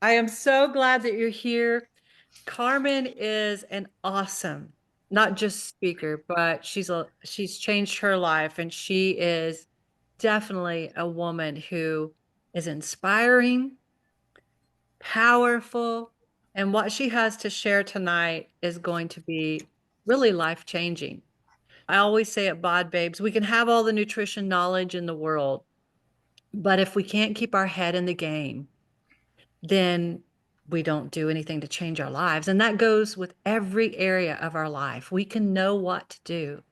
I am so glad that you're here. Carmen is an awesome, not just speaker, but she's changed her life and she is definitely a woman who is inspiring, powerful, and what she has to share tonight is going to be really life-changing. I always say at Bod Babes, we can have all the nutrition knowledge in the world, but if we can't keep our head in the game, then we don't do anything to change our lives. And that goes with every area of our life. We can know what to do,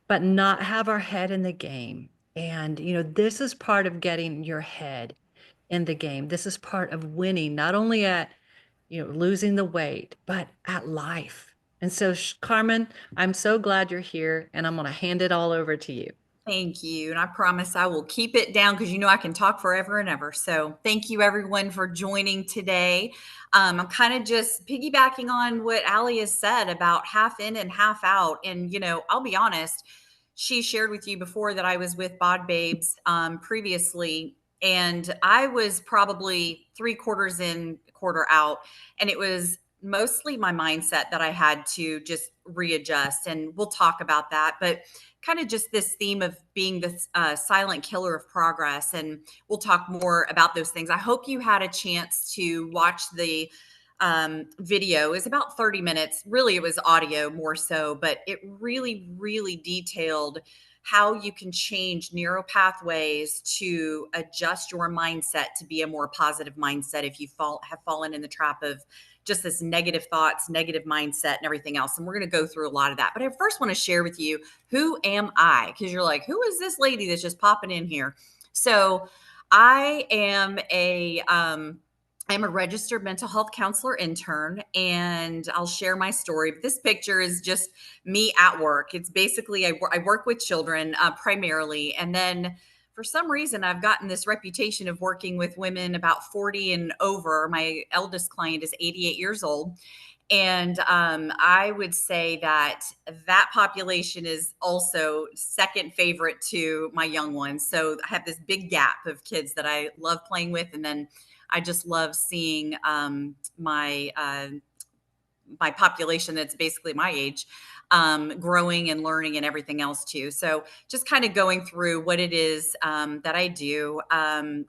but not have our head in the game. And, this is part of getting your head in the game. This is part of winning, not only at, losing the weight, but at life. And so, Carmen, I'm so glad you're here and I'm going to hand it all over to you. Thank you. And I promise I will keep it down because you know I can talk forever and ever. So thank you everyone for joining today. I'm kind of just piggybacking on what Allie has said about half in and half out. And, I'll be honest, she shared with you before that I was with Bod Babes previously. And I was probably 3/4 in, quarter out. And it was mostly my mindset that I had to just readjust. And we'll talk about that. But kind of just this theme of being this silent killer of progress. And we'll talk more about those things. I hope you had a chance to watch the video. Is about 30 minutes. Really, it was audio more so, but it really, really detailed how you can change neural pathways to adjust your mindset to be a more positive mindset if you have fallen in the trap of just this negative thoughts, negative mindset, and everything else. And we're going to go through a lot of that. But I first want to share with you, who am I? Because you're like, who is this lady that's just popping in here? So I am I'm a registered mental health counselor intern, and I'll share my story. But this picture is just me at work. It's basically I work with children primarily, and then for some reason I've gotten this reputation of working with women about 40 and over. My eldest client is 88 years old. And I would say that that population is also second favorite to my young ones. So I have this big gap of kids that I love playing with. And then I just love seeing my population that's basically my age growing and learning and everything else too. So just kind of going through what it is that I do. I'm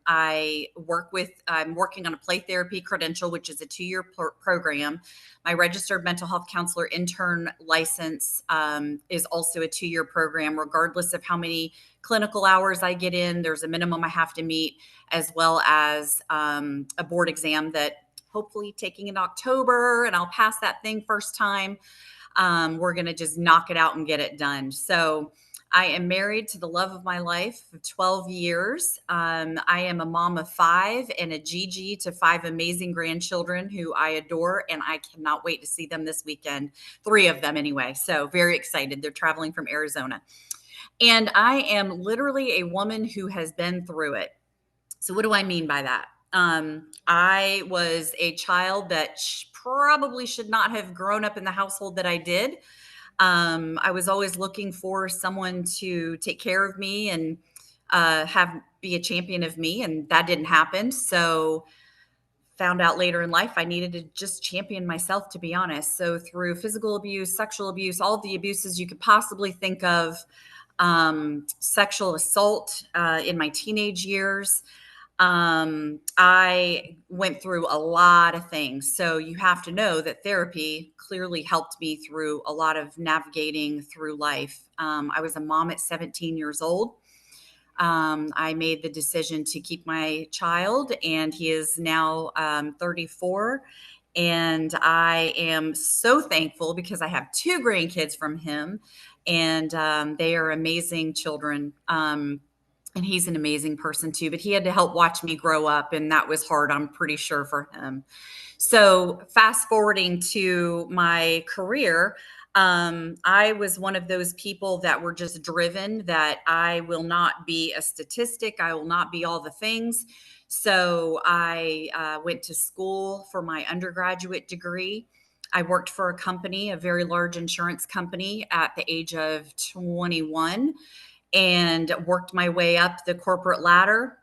working on a play therapy credential, which is a 2-year program. My registered mental health counselor intern license is also a 2-year program, regardless of how many clinical hours I get in. There's a minimum I have to meet, as well as a board exam that hopefully taking in October, and I'll pass that thing first time. We're going to just knock it out and get it done. So I am married to the love of my life for 12 years. I am a mom of 5 and a Gigi to 5 amazing grandchildren who I adore, and I cannot wait to see them this weekend. 3 of them anyway. So very excited. They're traveling from Arizona. And I am literally a woman who has been through it. So what do I mean by that? I was a child that probably should not have grown up in the household that I did. I was always looking for someone to take care of me and have be a champion of me, and that didn't happen. So found out later in life I needed to just champion myself, to be honest. So through physical abuse, sexual abuse, all of the abuses you could possibly think of, sexual assault in my teenage years. I went through a lot of things. So you have to know that therapy clearly helped me through a lot of navigating through life. I was a mom at 17 years old. I made the decision to keep my child, and he is now 34. And I am so thankful because I have 2 grandkids from him, and they are amazing children. And he's an amazing person too, but he had to help watch me grow up, and that was hard, I'm pretty sure, for him. So fast forwarding to my career, I was one of those people that were just driven that I will not be a statistic. I will not be all the things. So I went to school for my undergraduate degree. I worked for a company, a very large insurance company, at the age of 21, and worked my way up the corporate ladder.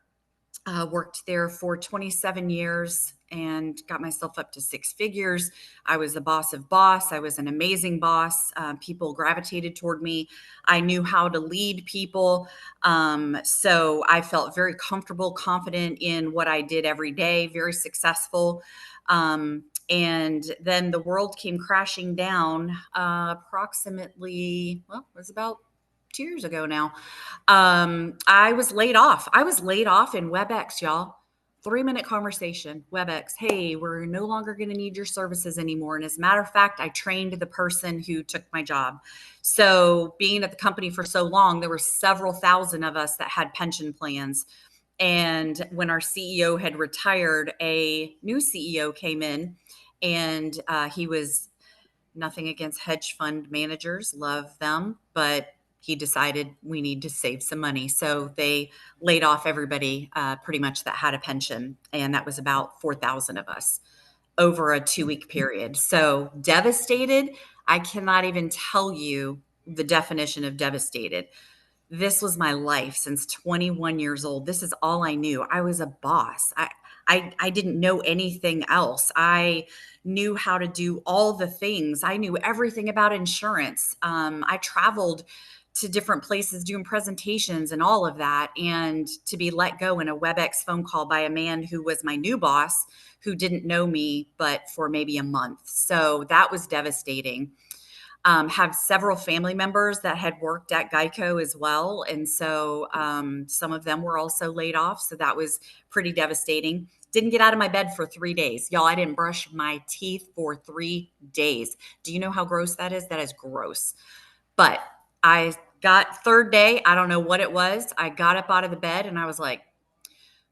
Worked there for 27 years, and got myself up to six figures. I was a boss of boss. I was an amazing boss. People gravitated toward me. I knew how to lead people. So I felt very comfortable, confident in what I did every day, very successful. And then the world came crashing down approximately, well, it was about 2 years ago now. I was laid off. I was laid off in WebEx, y'all. 3-minute conversation, WebEx. Hey, we're no longer going to need your services anymore. And as a matter of fact, I trained the person who took my job. So, being at the company for so long, there were several thousand of us that had pension plans. And when our CEO had retired, a new CEO came in, and he was nothing against hedge fund managers, love them, but he decided we need to save some money. So they laid off everybody pretty much that had a pension. And that was about 4,000 of us over a 2-week period. So devastated. I cannot even tell you the definition of devastated. This was my life since 21 years old. This is all I knew. I was a boss. I didn't know anything else. I knew how to do all the things. I knew everything about insurance. I traveled to different places doing presentations and all of that. And to be let go in a WebEx phone call by a man who was my new boss, who didn't know me, but for maybe a month. So that was devastating. Have several family members that had worked at Geico as well. And so some of them were also laid off. So that was pretty devastating. Didn't get out of my bed for 3 days. Y'all, I didn't brush my teeth for 3 days. Do you know how gross that is? That is gross. But I got third day, I don't know what it was. I got up out of the bed and I was like,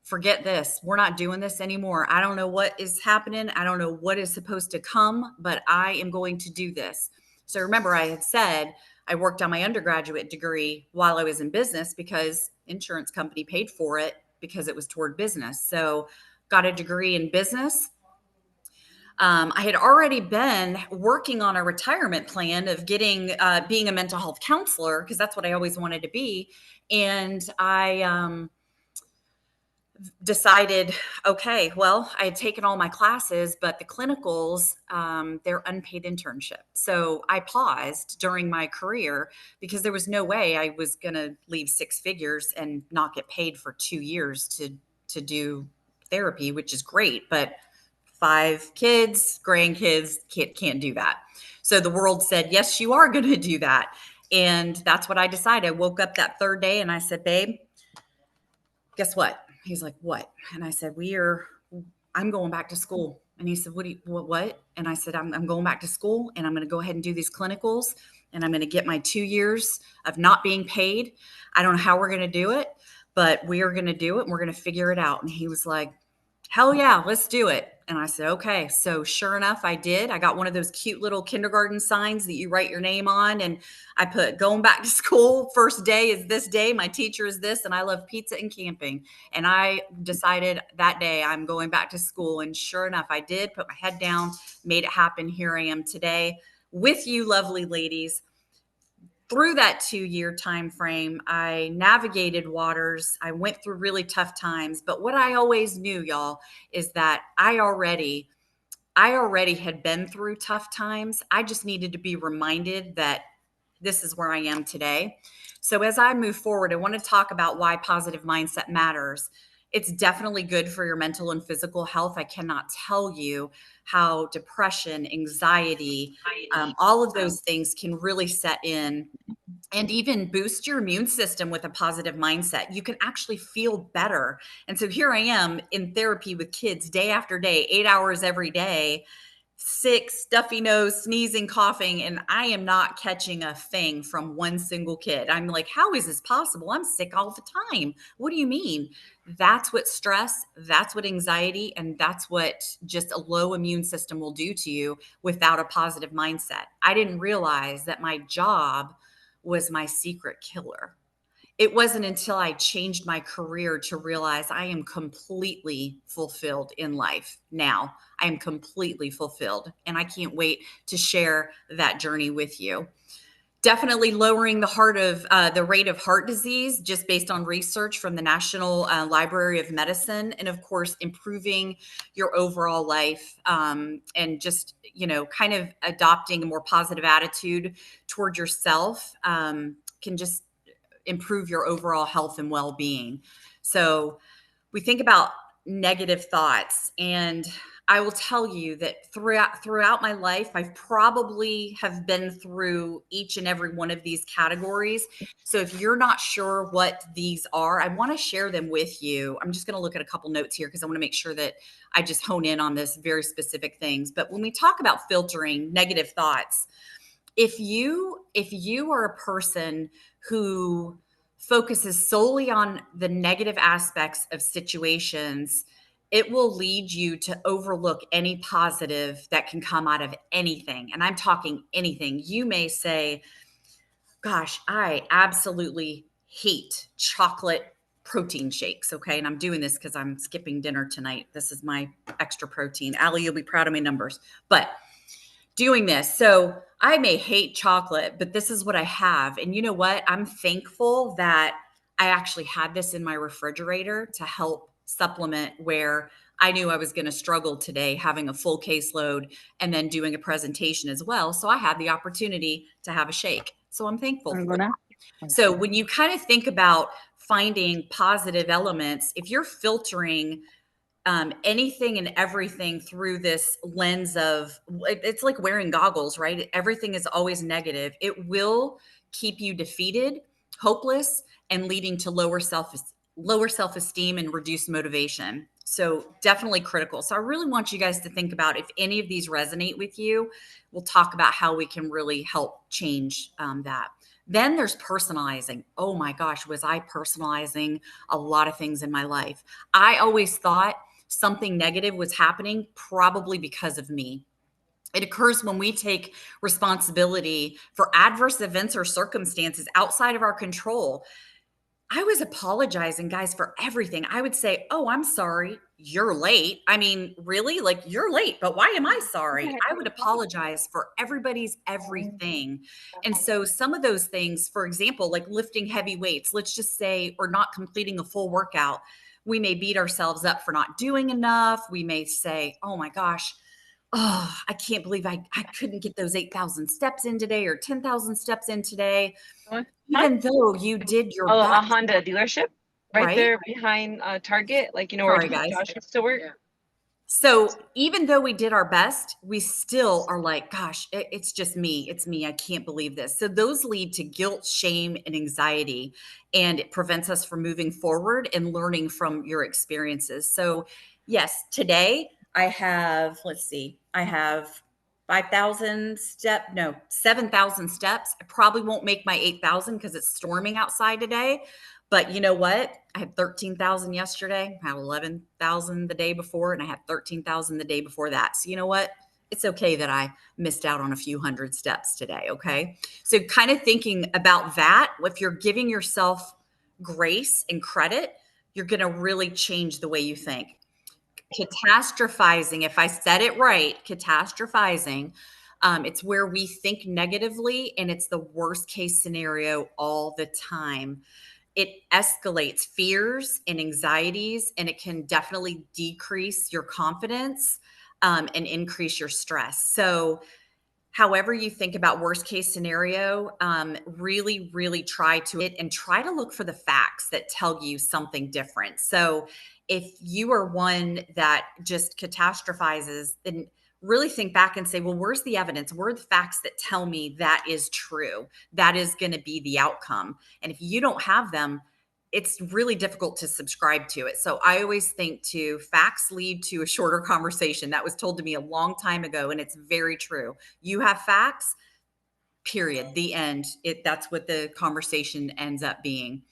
forget this. We're not doing this anymore. I don't know what is happening. I don't know what is supposed to come, but I am going to do this. So remember, I had said I worked on my undergraduate degree while I was in business because insurance company paid for it because it was toward business. So got a degree in business. I had already been working on a retirement plan of getting being a mental health counselor because that's what I always wanted to be. And I decided, okay, well, I had taken all my classes, but the clinicals, they're unpaid internship. So I paused during my career because there was no way I was going to leave six figures and not get paid for 2 years to do therapy, which is great, but 5 kids, grandkids can't do that. So the world said, yes, you are going to do that. And that's what I decided. I woke up that third day and I said, babe, guess what? He's like, what? And I said, I'm going back to school. And he said, what? And I said, I'm going back to school and I'm going to go ahead and do these clinicals and I'm going to get my 2 years of not being paid. I don't know how we're going to do it, but we are going to do it and we're going to figure it out. And he was like, hell yeah, let's do it. And I said, okay. So sure enough, I did. I got one of those cute little kindergarten signs that you write your name on. And I put going back to school. First day is this day. My teacher is this. And I love pizza and camping. And I decided that day I'm going back to school. And sure enough, I did put my head down, made it happen. Here I am today with you, lovely ladies. Through that 2-year time frame, I navigated waters. I went through really tough times, but what I always knew, y'all, is that I already had been through tough times. I just needed to be reminded that this is where I am today. So as I move forward, I want to talk about why positive mindset matters. It's definitely good for your mental and physical health. I cannot tell you how depression, anxiety, all of those things can really set in and even boost your immune system with a positive mindset. You can actually feel better. And so here I am in therapy with kids day after day, 8 hours every day, sick, stuffy nose, sneezing, coughing, and I am not catching a thing from one single kid. I'm like, how is this possible? I'm sick all the time. What do you mean? That's what stress, that's what anxiety, and that's what just a low immune system will do to you without a positive mindset. I didn't realize that my job was my secret killer. It wasn't until I changed my career to realize I am completely fulfilled in life now. I am completely fulfilled, and I can't wait to share that journey with you. Definitely lowering the rate of heart disease, just based on research from the National Library of Medicine, and of course, improving your overall life, and just kind of adopting a more positive attitude toward yourself, can just improve your overall health and well-being. So we think about negative thoughts, and I will tell you that throughout my life, I probably have been through each and every one of these categories. So if you're not sure what these are, I want to share them with you. I'm just going to look at a couple notes here because I want to make sure that I just hone in on this very specific things. But when we talk about filtering negative thoughts, if you are a person who focuses solely on the negative aspects of situations, it will lead you to overlook any positive that can come out of anything. And I'm talking anything. You may say, gosh, I absolutely hate chocolate protein shakes. Okay. And I'm doing this because I'm skipping dinner tonight. This is my extra protein. Allie, you'll be proud of my numbers. But doing this. So I may hate chocolate, but this is what I have. And you know what? I'm thankful that I actually had this in my refrigerator to help supplement where I knew I was going to struggle today having a full caseload and then doing a presentation as well. So I had the opportunity to have a shake. So I'm thankful for that. So when you kind of think about finding positive elements, if you're filtering anything and everything through this lens of, it's like wearing goggles, right? Everything is always negative. It will keep you defeated, hopeless, and leading to lower self-esteem and reduced motivation. So definitely critical. So I really want you guys to think about if any of these resonate with you. We'll talk about how we can really help change that. Then there's personalizing. Oh my gosh, was I personalizing a lot of things in my life? I always thought something negative was happening probably because of me. It occurs when we take responsibility for adverse events or circumstances outside of our control. I was apologizing, guys, for everything. I would say, "Oh, I'm sorry. You're late." I mean, really? Like, you're late, but why am I sorry? I would apologize for everybody's everything. And so some of those things, for example, like lifting heavy weights, let's just say, or not completing a full workout, we may beat ourselves up for not doing enough. We may say, "Oh my gosh, oh, I can't believe I couldn't get those 8,000 steps in today or 10,000 steps in today." What? Huh? Even though you did your Oh, a best, Honda dealership right right? there behind Target, like where Sorry, guys. Josh used to work. So even though we did our best, we still are like, gosh, it's just me. It's me. I can't believe this. So those lead to guilt, shame, and anxiety, and it prevents us from moving forward and learning from your experiences. So, yes, today I have, let's see, I have 7,000 steps. I probably won't make my 8,000 because it's storming outside today. But you know what? I had 13,000 yesterday, I had 11,000 the day before, and I had 13,000 the day before that. So you know what? It's okay that I missed out on a few hundred steps today. Okay. So kind of thinking about that, if you're giving yourself grace and credit, you're going to really change the way you think. Catastrophizing, if I said it right, catastrophizing, it's where we think negatively and it's the worst case scenario all the time. It escalates fears and anxieties, and it can definitely decrease your confidence, and increase your stress. So, however you think about worst case scenario, really, really try to it and try to look for the facts that tell you something different. So, if you are one that just catastrophizes, then really think back and say, well, where's the evidence? Where are the facts that tell me that is true? That is going to be the outcome. And if you don't have them, it's really difficult to subscribe to it. So I always think to facts lead to a shorter conversation. That was told to me a long time ago, and it's very true. You have facts, period. The end. That's what the conversation ends up being.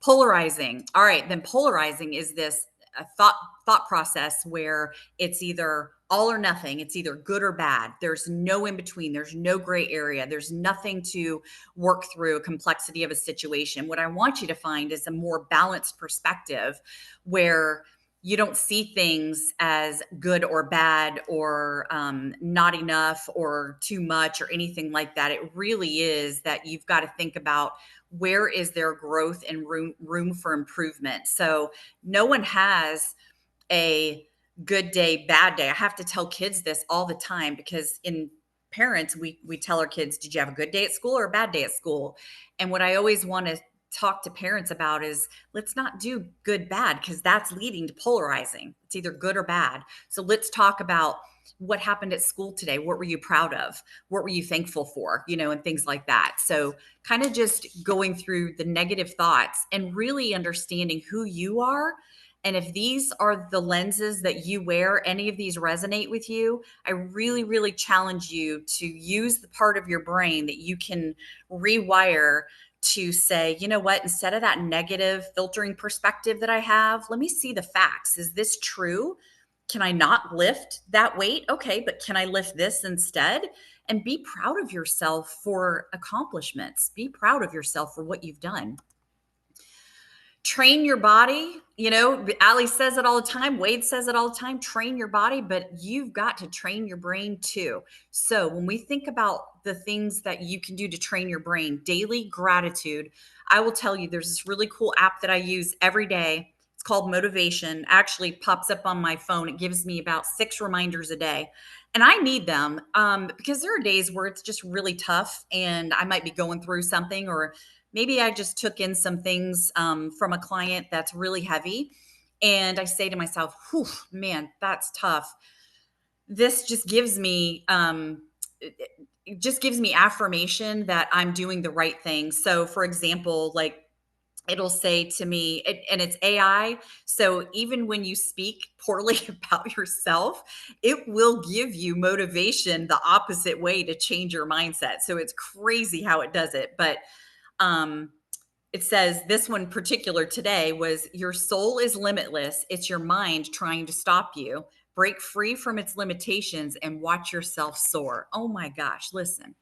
Polarizing. All right, then polarizing is this a thought process where it's either all or nothing. It's either good or bad. There's no in between. There's no gray area. There's nothing to work through a complexity of a situation. What I want you to find is a more balanced perspective where you don't see things as good or bad or not enough or too much or anything like that. It really is that you've got to think about where is there growth and room for improvement. So no one has a good day, bad day. I have to tell kids this all the time because in parents, we tell our kids, did you have a good day at school or a bad day at school? And what I always want to talk to parents about is let's not do good, bad, because that's leading to polarizing. It's either good or bad. So let's talk about what happened at school today. What were you proud of? What were you thankful for? And things like that. So kind of just going through the negative thoughts and really understanding who you are. And if these are the lenses that you wear, any of these resonate with you, I really, really challenge you to use the part of your brain that you can rewire to say, you know what, instead of that negative filtering perspective that I have, let me see the facts. Is this true? Can I not lift that weight? Okay, but can I lift this instead? And be proud of yourself for accomplishments. Be proud of yourself for what you've done. Train your body. Ali says it all the time. Wade says it all the time. Train your body, but you've got to train your brain too. So when we think about the things that you can do to train your brain, daily gratitude, I will tell you there's this really cool app that I use every day. It's called Motivation. Actually pops up on my phone. It gives me about 6 reminders a day. And I need them because there are days where it's just really tough and I might be going through something, or maybe I just took in some things from a client that's really heavy. And I say to myself, whew, man, that's tough. This just gives me, it just gives me affirmation that I'm doing the right thing. So for example, like it'll say to me, and it's AI. So even when you speak poorly about yourself, it will give you motivation the opposite way to change your mindset. So it's crazy how it does it. But um, it says this one particular today was your soul is limitless. It's your mind trying to stop you. Break free from its limitations and watch yourself soar. Oh my gosh, listen.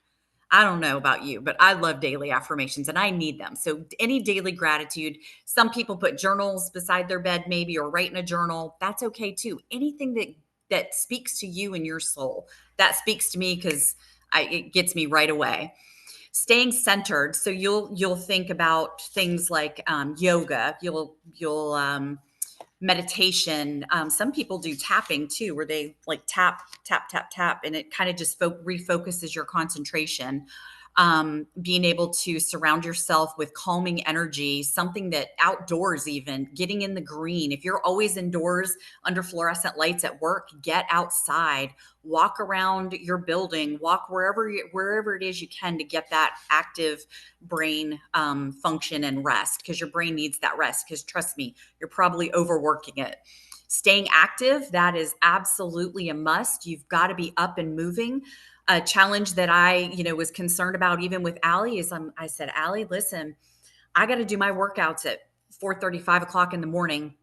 I don't know about you, but I love daily affirmations and I need them. So any daily gratitude, some people put journals beside their bed maybe, or write in a journal. That's okay too. Anything that speaks to you and your soul. That speaks to me because it gets me right away. Staying centered. So you'll think about things like yoga. You'll meditation. Some people do tapping too, where they like tap, tap, tap, tap, and it kind of just refocuses your concentration. Being able to surround yourself with calming energy, something that outdoors, even getting in the green. If you're always indoors under fluorescent lights at work, get outside, walk around your building, walk wherever it is you can to get that active brain function and rest, because your brain needs that rest. Because trust me, you're probably overworking it. Staying active, that is absolutely a must. You've got to be up and moving. A challenge that I, was concerned about even with Ali is I said, Ali, listen, I got to do my workouts at 4:30, 5 o'clock in the morning,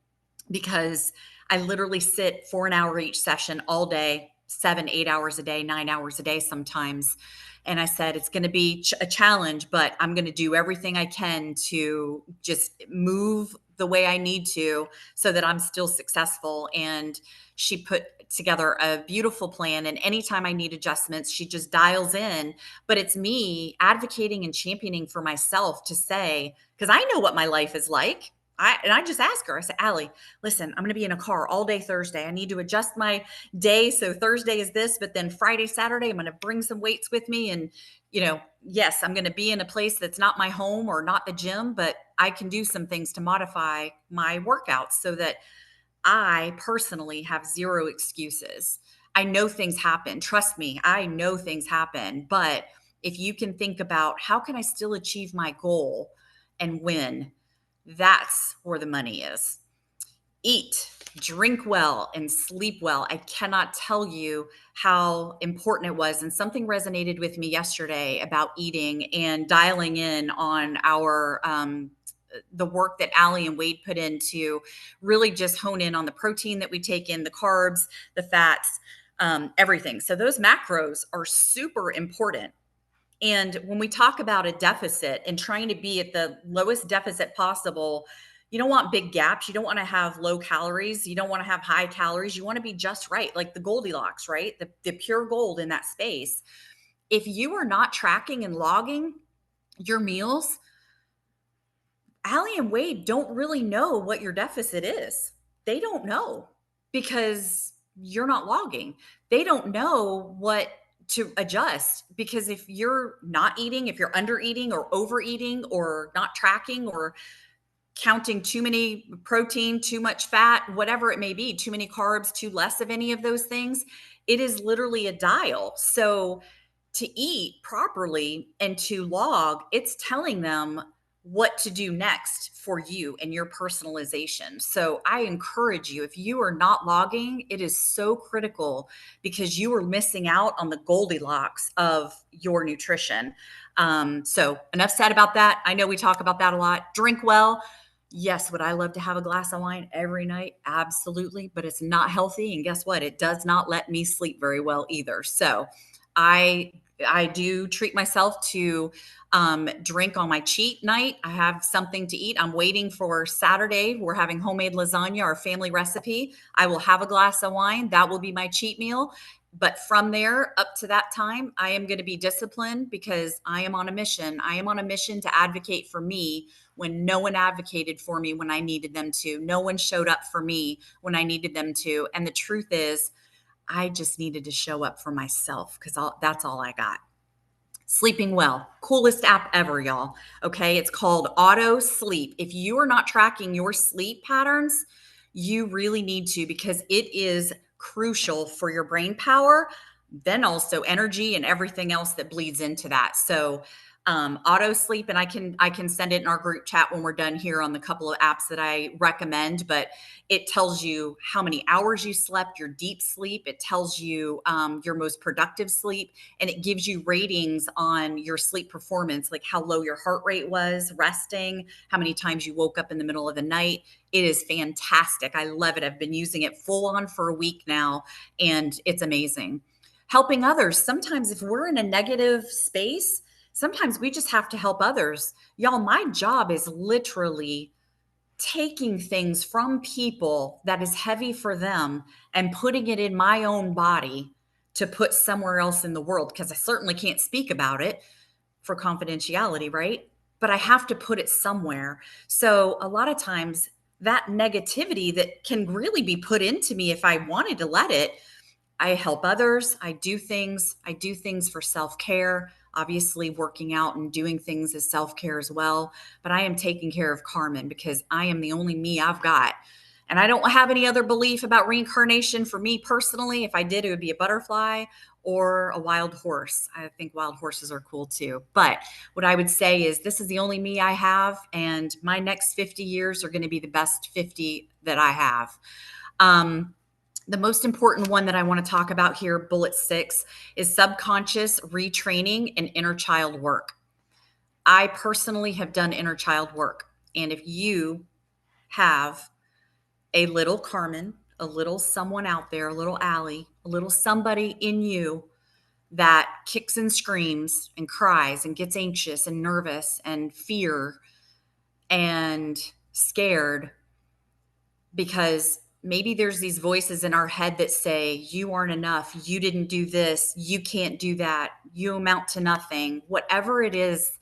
because I literally sit for an hour each session all day, 7, 8 hours a day, 9 hours a day sometimes. And I said, it's going to be a challenge, but I'm going to do everything I can to just move the way I need to so that I'm still successful. And she put together a beautiful plan. And anytime I need adjustments, she just dials in. But it's me advocating and championing for myself to say, because I know what my life is like. I just ask her, I said, Allie, listen, I'm going to be in a car all day Thursday. I need to adjust my day. So Thursday is this, but then Friday, Saturday, I'm going to bring some weights with me. And, yes, I'm going to be in a place that's not my home or not the gym, but I can do some things to modify my workouts so that I personally have zero excuses. I know things happen. Trust me, I know things happen. But if you can think about how can I still achieve my goal and win, that's where the money is. Eat, drink well, and sleep well. I cannot tell you how important it was. And something resonated with me yesterday about eating and dialing in on our the work that Ali and Wade put in to really just hone in on the protein that we take in, the carbs, the fats, everything. So those macros are super important. And when we talk about a deficit and trying to be at the lowest deficit possible, You don't want big gaps. You don't want to have low calories. You don't want to have high calories. You want to be just right, like the Goldilocks, right? The pure gold in that space. If you are not tracking and logging your meals, Allie and Wade don't really know what your deficit is. They don't know because you're not logging. They don't know what to adjust because if you're not eating, if you're under eating or overeating or not tracking or counting too many protein, too much fat, whatever it may be, too many carbs, too less of any of those things, it is literally a dial. So to eat properly and to log, it's telling them what to do next for you and your personalization. So I encourage you, if you are not logging, it is so critical because you are missing out on the Goldilocks of your nutrition. So enough said about that. I know we talk about that a lot. Drink well. Yes, would I love to have a glass of wine every night? Absolutely, but it's not healthy. And guess what? It does not let me sleep very well either. So I I do treat myself to drink on my cheat night. I have something to eat. I'm waiting for Saturday. We're having homemade lasagna, our family recipe. I will have a glass of wine. That will be my cheat meal. But from there up to that time, I am going to be disciplined because I am on a mission. I am on a mission to advocate for me when no one advocated for me when I needed them to. No one showed up for me when I needed them to. And the truth is, I just needed to show up for myself because that's all I got. Sleeping Well, coolest app ever, y'all. Okay, it's called Auto Sleep. If you are not tracking your sleep patterns, you really need to because it is crucial for your brain power, then also energy and everything else that bleeds into that. So auto sleep, and I can send it in our group chat when we're done here on the couple of apps that I recommend, but it tells you how many hours you slept, your deep sleep. It tells you your most productive sleep, and it gives you ratings on your sleep performance, like how low your heart rate was resting, how many times you woke up in the middle of the night. It is fantastic. I love it. I've been using it full on for a week now, and it's amazing. Helping others. Sometimes if we're in a negative space, sometimes we just have to help others. Y'all, my job is literally taking things from people that is heavy for them and putting it in my own body to put somewhere else in the world because I certainly can't speak about it for confidentiality, right? But I have to put it somewhere. So a lot of times that negativity that can really be put into me if I wanted to let it, I help others. I do things for self-care, obviously working out and doing things as self-care as well. But I am taking care of Carmen because I am the only me I've got. And I don't have any other belief about reincarnation for me personally. If I did, it would be a butterfly or a wild horse. I think wild horses are cool too. But what I would say is this is the only me I have. And my next 50 years are going to be the best 50 that I have. The most important one that I want to talk about here, bullet 6, is subconscious retraining and inner child work. I personally have done inner child work. And if you have a little Carmen, a little someone out there, a little Allie, a little somebody in you that kicks and screams and cries and gets anxious and nervous and fear and scared because maybe there's these voices in our head that say, you aren't enough, you didn't do this, you can't do that, you amount to nothing, whatever it is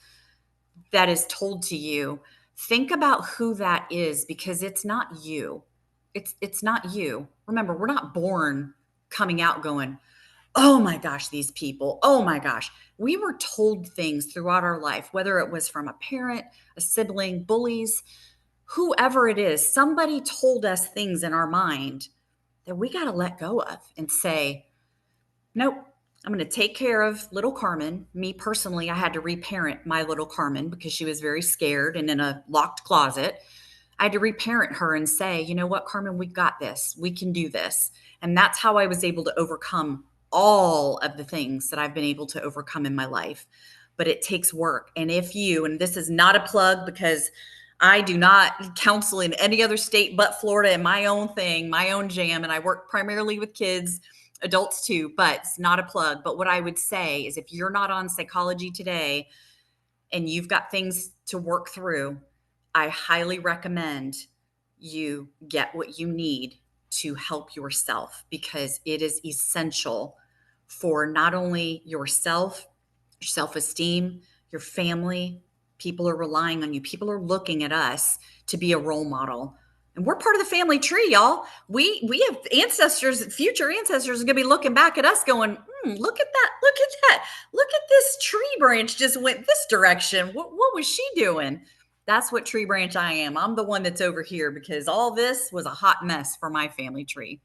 that is told to you, think about who that is because it's not you. It's not you. Remember, we're not born coming out going, oh my gosh, these people, oh my gosh. We were told things throughout our life, whether it was from a parent, a sibling, bullies, whoever it is, somebody told us things in our mind that we got to let go of and say, nope, I'm going to take care of little Carmen. Me personally, I had to reparent my little Carmen because she was very scared and in a locked closet. I had to reparent her and say, you know what, Carmen, we got this. We can do this. And that's how I was able to overcome all of the things that I've been able to overcome in my life. But it takes work. And if you, and this is not a plug because I do not counsel in any other state but Florida and my own thing, my own jam. And I work primarily with kids, adults too, but it's not a plug. But what I would say is if you're not on Psychology Today and you've got things to work through, I highly recommend you get what you need to help yourself, because it is essential for not only yourself, your self esteem, your family. People are relying on you, people are looking at us to be a role model. And we're part of the family tree, y'all. We have ancestors, future ancestors are going to be looking back at us going, look at that, look at that, look at this tree branch just went this direction. What was she doing? That's what tree branch I am. I'm the one that's over here because all this was a hot mess for my family tree.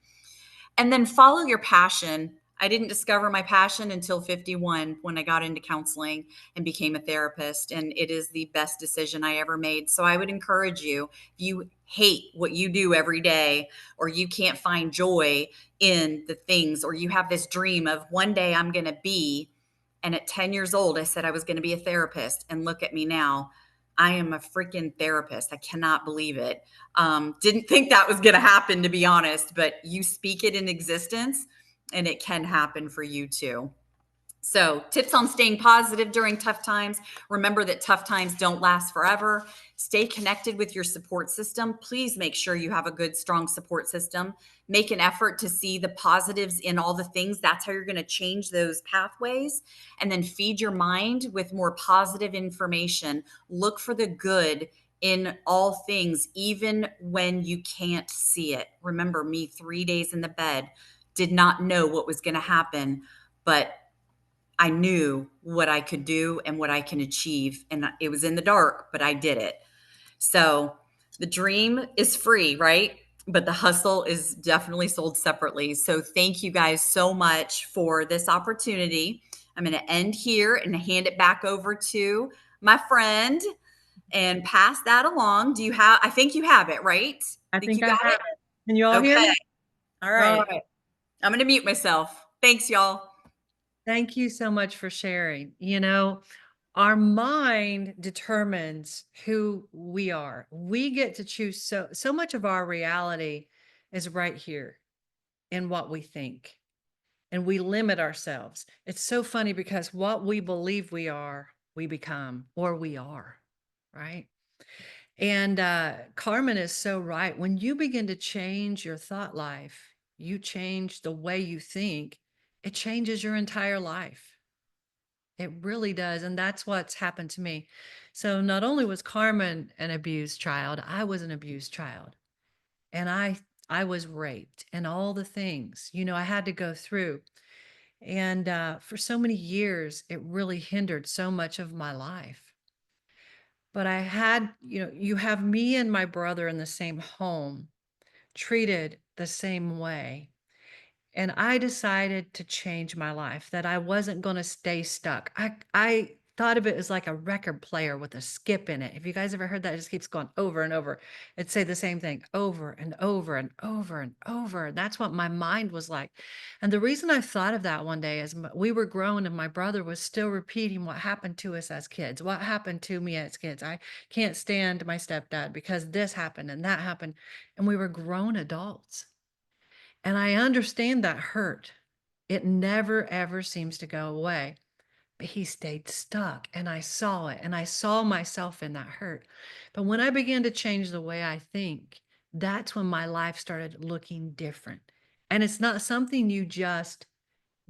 And then follow your passion. I didn't discover my passion until 51 when I got into counseling and became a therapist. And it is the best decision I ever made. So I would encourage you, if you hate what you do every day, or you can't find joy in the things, or you have this dream of one day I'm going to be, and at 10 years old, I said I was going to be a therapist. And look at me now. I am a freaking therapist. I cannot believe it. Didn't think that was going to happen, to be honest, but you speak it in existence and it can happen for you too. So, tips on staying positive during tough times. Remember that tough times don't last forever. Stay connected with your support system. Please make sure you have a good, strong support system. Make an effort to see the positives in all the things. That's how you're going to change those pathways. And then feed your mind with more positive information. Look for the good in all things, even when you can't see it. Remember me, 3 days in the bed, did not know what was going to happen, but I knew what I could do and what I can achieve. And it was in the dark, but I did it. So the dream is free, right? But the hustle is definitely sold separately. So thank you guys so much for this opportunity. I'm going to end here and hand it back over to my friend and pass that along. Do you have, I think you have it, right? I Think think you I got have it? it. Can you all hear Okay. me? All All right. right. I'm going to mute myself. Thanks, y'all. Thank you so much for sharing. Our mind determines who we are. We get to choose so much of our reality is right here in what we think. And we limit ourselves. It's so funny because what we believe we are, we become or we are, right? And Carmen is so right. When you begin to change your thought life, you change the way you think, it changes your entire life. It really does. And that's what's happened to me. So not only was Carmen an abused child, I was an abused child. And I was raped and all the things, I had to go through. And for so many years, it really hindered so much of my life. But I had, you have me and my brother in the same home, treated the same way. And I decided to change my life, that I wasn't going to stay stuck. I thought of it as like a record player with a skip in it. Have you guys ever heard that? It just keeps going over and over. It'd say the same thing over and over and over and over. And that's what my mind was like. And the reason I thought of that one day is we were grown and my brother was still repeating what happened to us as kids, what happened to me as kids. I can't stand my stepdad because this happened and that happened. And we were grown adults. And I understand that hurt. It never, ever seems to go away. But he stayed stuck, and I saw it, and I saw myself in that hurt. But when I began to change the way I think, that's when my life started looking different. And it's not something you just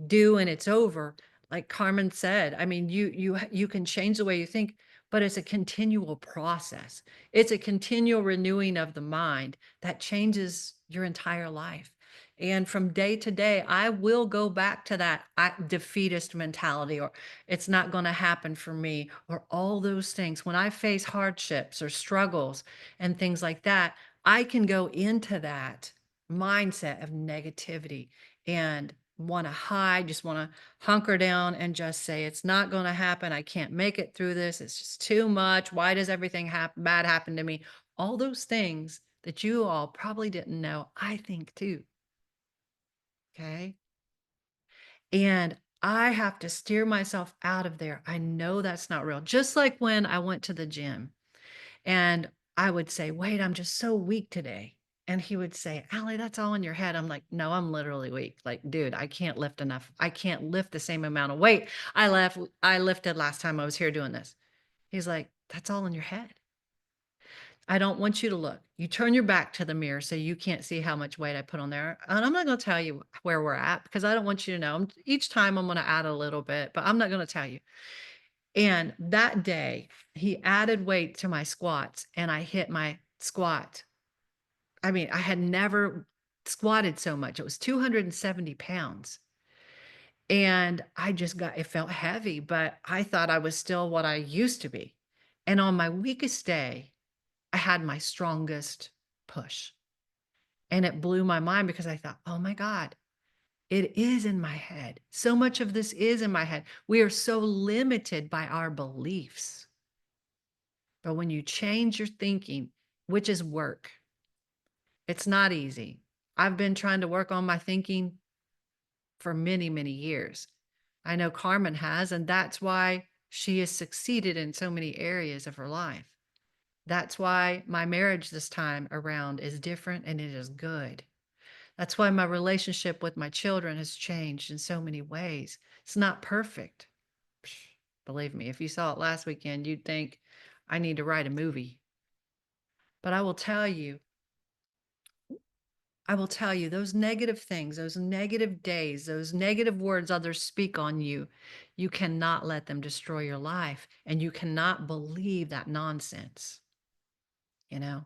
do and it's over. Like Carmen said, I mean, you can change the way you think, but it's a continual process. It's a continual renewing of the mind that changes your entire life. And from day to day, I will go back to that defeatist mentality, or it's not going to happen for me, or all those things. When I face hardships or struggles and things like that, I can go into that mindset of negativity and want to hide, just want to hunker down and just say, it's not going to happen. I can't make it through this. It's just too much. Why does everything bad happen to me? All those things that you all probably didn't know, I think too. Okay. And I have to steer myself out of there. I know that's not real. Just like when I went to the gym and I would say, wait, I'm just so weak today. And he would say, Allie, that's all in your head. I'm like, no, I'm literally weak. Like, dude, I can't lift enough. I can't lift the same amount of weight I lifted last time I was here doing this. He's like, that's all in your head. I don't want you to look. You turn your back to the mirror so you can't see how much weight I put on there. And I'm not going to tell you where we're at because I don't want you to know. Each time I'm going to add a little bit, but I'm not going to tell you. And that day, he added weight to my squats and I hit my squat. I mean, I had never squatted so much. It was 270 pounds. And it felt heavy, but I thought I was still what I used to be. And on my weakest day, I had my strongest push. And it blew my mind because I thought, oh my God, it is in my head. So much of this is in my head. We are so limited by our beliefs. But when you change your thinking, which is work, it's not easy. I've been trying to work on my thinking for many, many years. I know Carmen has, and that's why she has succeeded in so many areas of her life. That's why my marriage this time around is different and it is good. That's why my relationship with my children has changed in so many ways. It's not perfect. Psh, believe me, if you saw it last weekend, you'd think I need to write a movie. But I will tell you, those negative things, those negative days, those negative words others speak on you, you cannot let them destroy your life. And you cannot believe that nonsense. You know,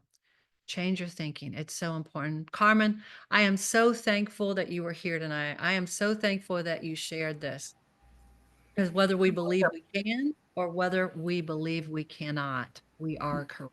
change your thinking. It's so important. Carmen, I am so thankful that you were here tonight. I am so thankful that you shared this. Because whether we believe we can or whether we believe we cannot, we are correct.